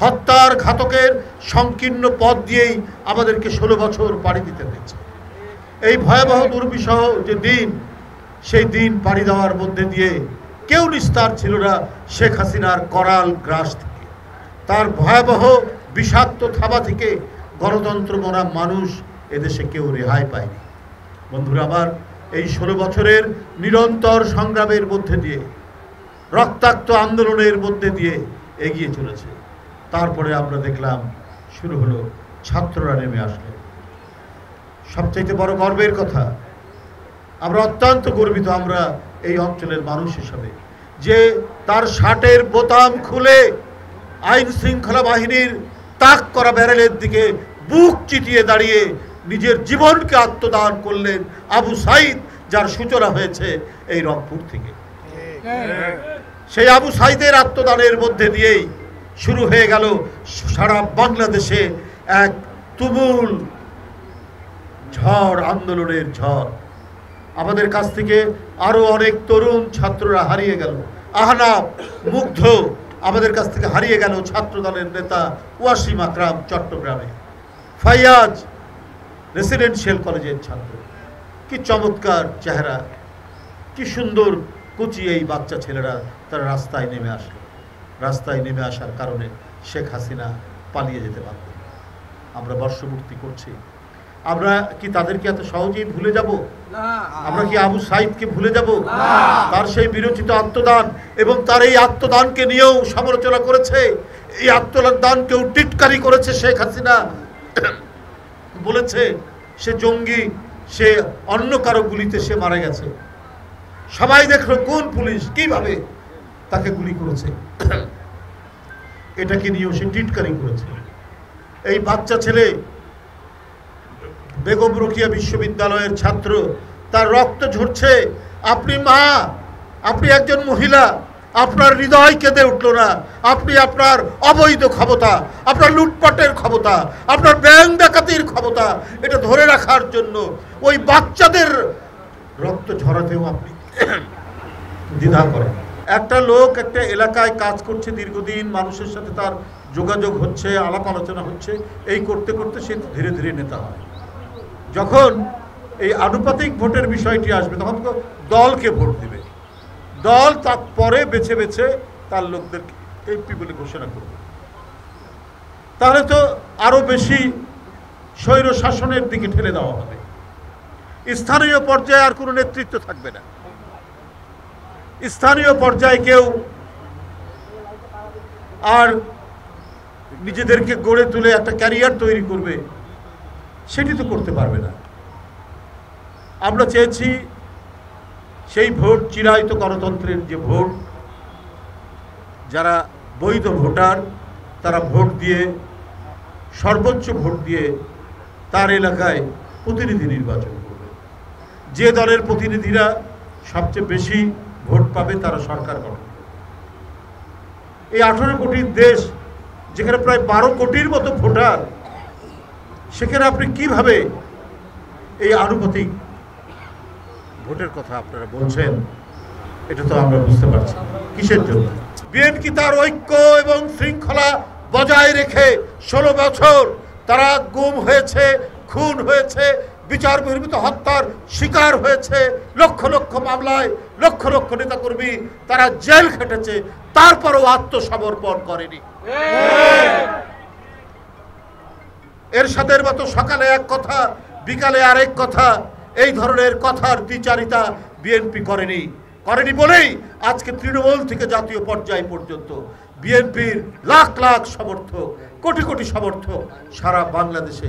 হত্যার ঘাতকের সংকীর্ণ পথ দিয়েই আমাদেরকে 16 বছর পাড়ি দিতে হয়েছে। এই ভয়াবহ দুর্বিষহ যে দিন, সেই দিন পাড়ি দেওয়ার মধ্যে দিয়ে কেউ নিস্তার ছিল না শেখ হাসিনার করাল গ্রাস থেকে, তার ভয়াবহ বিষাক্ত থাবা থেকে গণতন্ত্র মনা মানুষ এদেশে কেউ রেহাই পায়নি। বন্ধুরা আমার, এই 16 বছরের নিরন্তর সংগ্রামের মধ্যে দিয়ে, রক্তাক্ত আন্দোলনের মধ্যে দিয়ে এগিয়ে চলেছে। তারপরে আমরা দেখলাম শুরু হলো, ছাত্ররা নেমে আসলেন। সবচাইতে বড় গর্বের কথা, আমরা অত্যন্ত গর্বিত আমরা এই অঞ্চলের মানুষ হিসাবে, যে তার শার্টের বোতাম খুলে আইন শৃঙ্খলা বাহিনীর তাক করা ব্যারেলের দিকে বুক চিতিয়ে দাঁড়িয়ে নিজের জীবনকে আত্মদান করলেন আবু সাইদ, যার সূচনা হয়েছে এই রংপুর থেকে। সেই আবু সাইদের আত্মদানের মধ্যে দিয়েই শুরু হয়ে গেল সারা বাংলাদেশে এক তুমুল ঝড়, আন্দোলনের ঝড়। আমাদের কাছ থেকে আরো অনেক তরুণ ছাত্ররা হারিয়ে গেল। আহনাব, মুগ্ধ আমাদের কাছ থেকে হারিয়ে গেল ছাত্র দলের নেতা ওয়াসিম আকরাম চট্টগ্রামে। ফাইয়াজ রেসিডেন্সিয়াল কলেজের ছাত্র, কি চমৎকার চেহারা, কি সুন্দর কুচি এই বাচ্চা ছেলেরা তারা রাস্তায় নেমে আসলো। রাস্তায় নেমে আসার কারণে শেখ হাসিনা পালিয়ে যেতে পারত। আমরা বর্ষপূর্তি করছি, আমরা কি তাদেরকে এত সহজেই ভুলে যাব? আমরা কি আবু সাইদকে ভুলে যাব? তার সেই বিরচিত আত্মদান এবং তার এই আত্মদানকে নিয়েও সমালোচনা করেছে, এই আত্মদানকেও টিটকারি করেছে শেখ হাসিনা। বলেছে সে জঙ্গি, সে অন্য কারো গুলিতে সে মারা গেছে। সবাই দেখলো কোন পুলিশ কিভাবে তাকে গুলি করেছে, এটাকে নিয়েও সে টিটকারি করেছে। এই বাচ্চা ছেলে বেগম রোকেয়া বিশ্ববিদ্যালয়ের ছাত্র, তার রক্ত ঝরছে। আপনি মা, আপনি একজন মহিলা, আপনার হৃদয় কেঁদে উঠলো না। আপনি আপনার অবৈধ ক্ষমতা, আপনার লুটপাটের ক্ষমতা, আপনার ব্যাংক ডাকাতির ক্ষমতা, এটা ধরে রাখার জন্য ওই বাচ্চাদের রক্ত ঝরাতেও আপনি দ্বিধা করেন। একটা লোক একটা এলাকায় কাজ করছে দীর্ঘদিন, মানুষের সাথে তার যোগাযোগ হচ্ছে, আলাপ আলোচনা হচ্ছে, এই করতে করতে সে ধীরে ধীরে নেতা হয়। যখন এই আনুপাতিক ভোটের বিষয়টি আসবে, তখন তো দলকে ভোট দিবে, দল তারপরে বেছে বেছে তার লোকদেরকে এমপি বলে ঘোষণা করবে। তাহলে তো আরো বেশি স্বৈর শাসনের দিকে ঠেলে দেওয়া হবে। স্থানীয় পর্যায়ে আর কোনো নেতৃত্ব থাকবে না। স্থানীয় পর্যায়ে কেউ আর নিজেদেরকে গড়ে তুলে একটা ক্যারিয়ার তৈরি করবে, সেটি তো করতে পারবে না। আমরা চেয়েছি সেই ভোট, চিরায়ত গণতন্ত্রের যে ভোট, যারা বৈধ ভোটার তারা ভোট দিয়ে, সর্বোচ্চ ভোট দিয়ে তার এলাকায় প্রতিনিধি নির্বাচন করবে। যে দলের প্রতিনিধিরা সবচেয়ে বেশি ভোট পাবে তারা সরকার গঠন করবে। এই 18 কোটির দেশ, যেখানে প্রায় 12 কোটির মতো ভোটার, সেখানে আপনি কিভাবে এই আনুপাতিক ভোটের কথা আপনারা বলছেন? এটা তো আমরা বুঝতে পারছি কিসের জন্য। বিএনপি তার ঐক্য এবং শৃঙ্খলা বজায় রেখে 16 বছর তারা গুম হয়েছে, খুন হয়েছে, বিচার বহির্ভূত হত্যার শিকার হয়েছে, লক্ষ লক্ষ মামলায় লক্ষ লক্ষ নেতাকর্মী তারা জেল খেটেছে, তারপরও আত্মসমর্পণ করেনি। এরশাদের মতো সকালে এক কথা, বিকালে আরেক কথা, এই ধরনের কথার দ্বিচারিতা বিএনপি করেনি বলেই আজকে তৃণমূল থেকে জাতীয় পর্যায় পর্যন্ত বিএনপির লাখ লাখ সমর্থক, কোটি কোটি সমর্থক সারা বাংলাদেশে